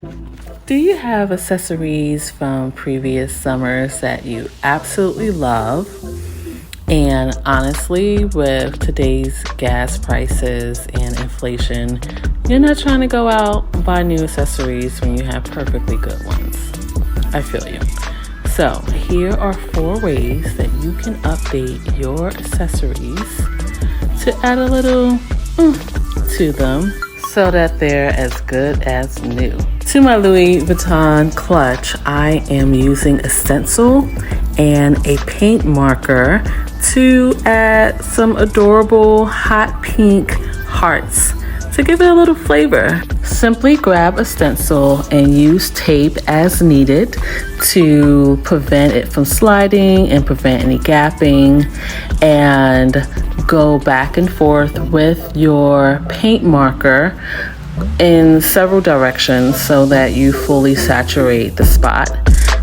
Do you have accessories from previous summers that you absolutely love? And honestly, with today's gas prices and inflation, you're not trying to go out and buy new accessories when you have perfectly good ones. I feel you. So here are 4 ways that you can update your accessories to add a little to them so that they're as good as new. To my Louis Vuitton clutch, I am using a stencil and a paint marker to add some adorable hot pink hearts to give it a little flavor. Simply grab a stencil and use tape as needed to prevent it from sliding and prevent any gapping, and go back and forth with your paint marker in several directions so that you fully saturate the spot,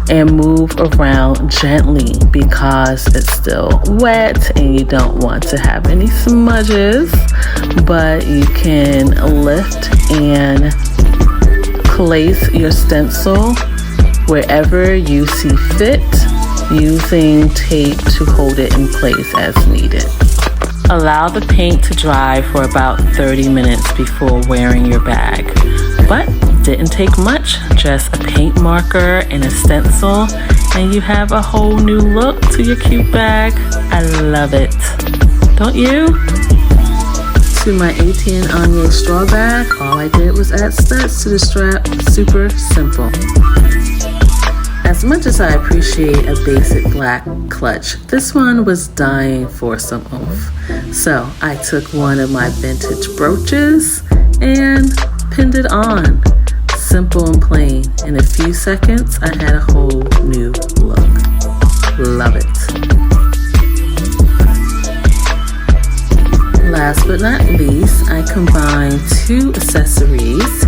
and move around gently because it's still wet and you don't want to have any smudges, but you can lift and place your stencil wherever you see fit, using tape to hold it in place as needed. Allow the paint to dry for about 30 minutes before wearing your bag. But didn't take much, just a paint marker and a stencil, and you have a whole new look to your cute bag. I love it. Don't you? To my ATN Anye straw bag, all I did was add studs to the strap. Super simple. As much as I appreciate a basic black clutch, this one was dying for some oomph. So I took one of my vintage brooches and pinned it on. Simple and plain. In a few seconds, I had a whole new look. Love it. Last but not least, I combined 2 accessories,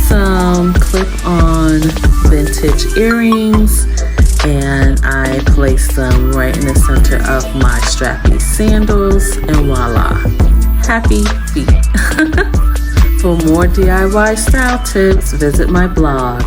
some clip-on vintage earrings, and I placed them right in the center of my strappy sandals, and voila, happy feet. For more DIY style tips, visit my blog.